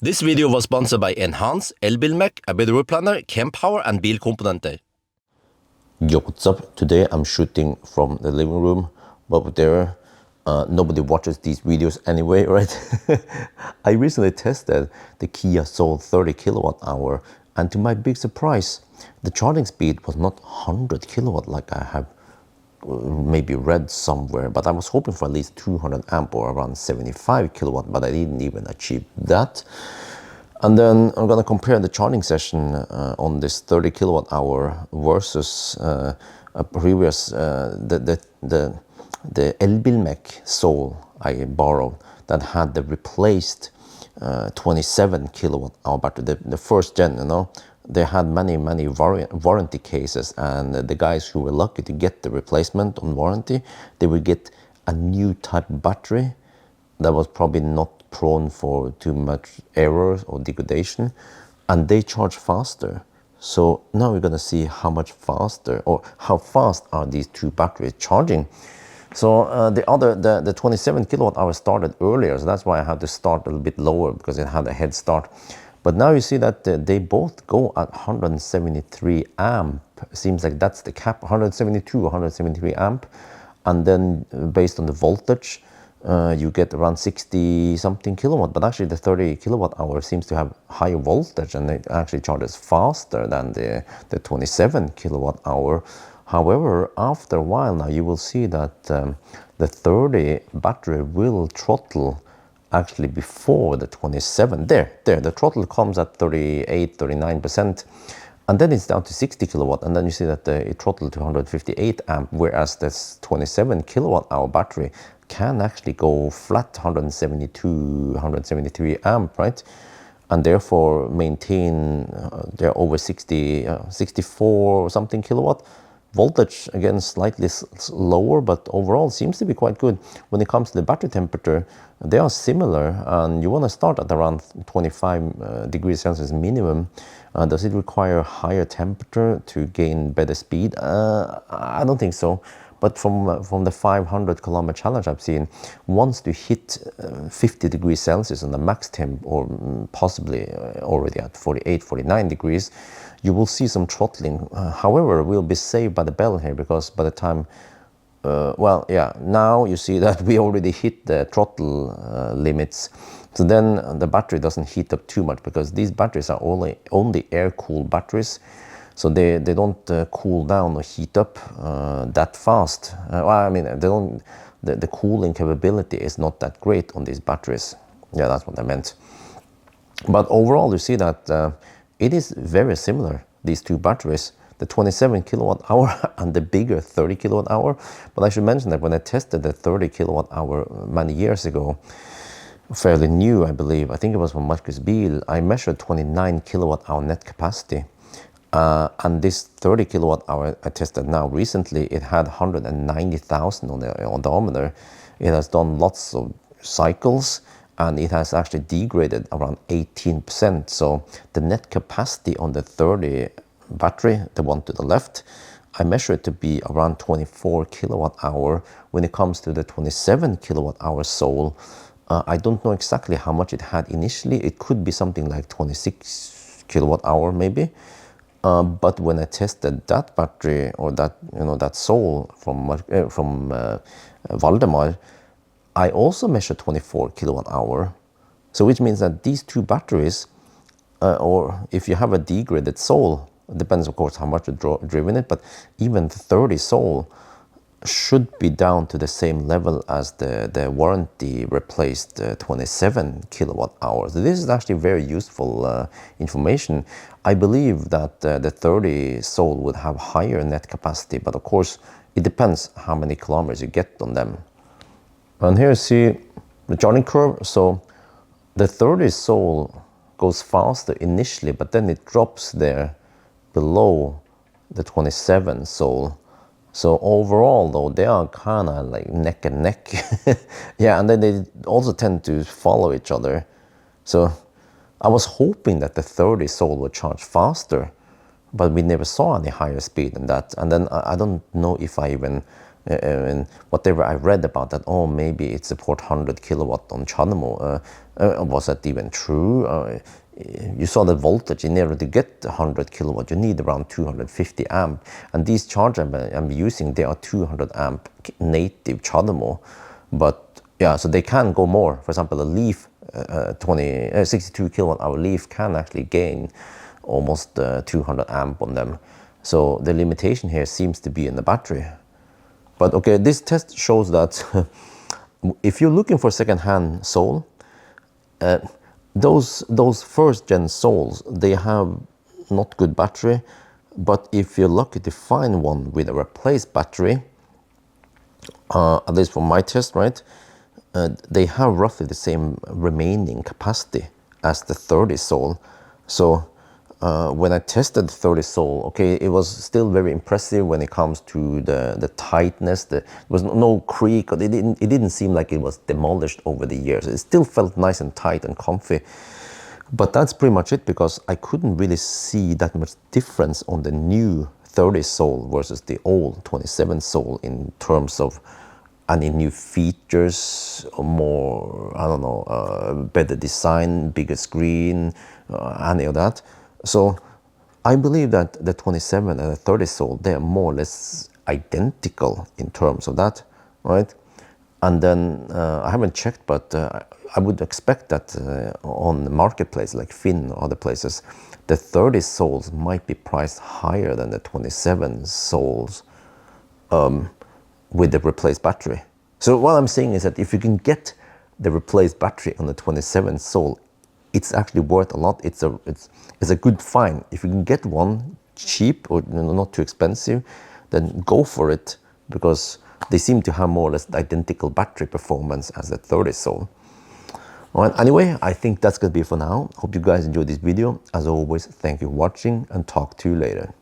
This video was sponsored by Enhance, Elbilmek, a bit planner, Kempower and bilkomponenter. Yo, what's up? Today I'm shooting from the living room, but there nobody watches these videos anyway, right? I recently tested the Kia Soul 30 kilowatt hour, and to my big surprise, the charging speed was not 100 kilowatt like I have maybe read somewhere, but I was hoping for at least 200 amp or around 75 kilowatt, but I didn't even achieve that. And then I'm gonna compare the charging session on this 30 kilowatt hour versus a previous the Elbilmek Soul I borrowed that had the replaced 27 kilowatt hour battery, the first gen, you know. They had many warranty cases, and the guys who were lucky to get the replacement on warranty, they would get a new type battery that was probably not prone for too much errors or degradation, and they charge faster. So now we're gonna see how much faster or how fast are these two batteries charging. So the 27 kilowatt hour started earlier, so that's why I had to start a little bit lower because it had a head start. But now you see that they both go at 173 amp. Seems like that's the cap, 172, 173 amp. And then based on the voltage, you get around 60 something kilowatt. But actually the 30 kilowatt hour seems to have higher voltage, and it actually charges faster than the 27 kilowatt hour. However, after a while now, you will see that the 30 battery will throttle actually before the 27. There, the throttle comes at 38, 39%, and then it's down to 60 kilowatt, and then you see that it throttled to 158 amp, whereas this 27 kilowatt hour battery can actually go flat 172, 173 amp, right? And therefore maintain they're over 60, 64 something kilowatt. Voltage, again, slightly lower, but overall seems to be quite good. When it comes to the battery temperature, they are similar, and you want to start at around 25 degrees Celsius minimum. Does it require higher temperature to gain better speed? I don't think so. But from the 500 kilometer challenge I've seen, once you hit 50 degrees Celsius on the max temp, or possibly already at 48, 49 degrees, you will see some throttling. However, we'll be saved by the bell here, because by the time, well, yeah, now you see that we already hit the throttle limits. So then the battery doesn't heat up too much, because these batteries are only air-cooled batteries. So they don't cool down or heat up that fast. Well, I mean, they don't. The cooling capability is not that great on these batteries. Yeah, that's what I meant. But overall, you see that it is very similar, these two batteries, the 27 kilowatt hour and the bigger 30 kilowatt hour. But I should mention that when I tested the 30 kilowatt hour many years ago, fairly new, I believe, I think it was from Marcus Bil, I measured 29 kilowatt hour net capacity. And this 30 kilowatt hour I tested now recently, it had 190,000 on the odometer. It has done lots of cycles, and it has actually degraded around 18%. So the net capacity on the 30 battery, the one to the left, I measure it to be around 24 kilowatt hour. When it comes to the 27 kilowatt hour Soul, I don't know exactly how much it had initially. It could be something like 26 kilowatt hour maybe. But when I tested that battery, or that, you know, that Soul from Valdemar, I also measured 24 kilowatt hour. So which means that these two batteries, or if you have a degraded Soul, it depends of course how much you've driven it, but even 30 Soul should be down to the same level as the warranty replaced 27 kilowatt hours. So this is actually very useful information. I believe that the 30 Soul would have higher net capacity, but of course it depends how many kilometers you get on them. And here you see the charging curve. So the 30 Soul goes faster initially, but then it drops there below the 27 Soul. So overall, though, they are kind of like neck and neck. Yeah, and then they also tend to follow each other. So I was hoping that the 30 Soul would charge faster, but we never saw any higher speed than that. And then I don't know if I even And whatever I read about that, oh, maybe it supports 100 kilowatt on Chanemo. Was that even true? You saw the voltage in order to get 100 kilowatt, you need around 250 amp. And these chargers I'm using, they are 200 amp native Chanemo. But yeah, so they can go more. For example, a Leaf 62 kilowatt hour Leaf can actually gain almost 200 amp on them. So the limitation here seems to be in the battery. But okay, this test shows that if you're looking for second-hand Soul, those first-gen Souls, they have not good battery. But if you're lucky to find one with a replaced battery, at least from my test, right, they have roughly the same remaining capacity as the 30 Soul. So when I tested 30 Soul, okay, it was still very impressive when it comes to the tightness. There was no creak. It didn't seem like it was demolished over the years. It still felt nice and tight and comfy. But that's pretty much it, because I couldn't really see that much difference on the new 30 Soul versus the old 27 Soul in terms of any new features, or more, I don't know, better design, bigger screen, any of that. So I believe that the 27 and the 30 Soul, they are more or less identical in terms of that, right? And then I haven't checked, but I would expect that on the marketplace like Finn or other places, the 30 Souls might be priced higher than the 27 Souls with the replaced battery. So what I'm saying is that if you can get the replaced battery on the 27 Soul, it's actually worth a lot. It's a good find. If you can get one cheap or not too expensive, then go for it, because they seem to have more or less identical battery performance as the 30 Soul. All right, anyway, I think that's gonna be it for now. Hope you guys enjoyed this video. As always, thank you for watching, and talk to you later.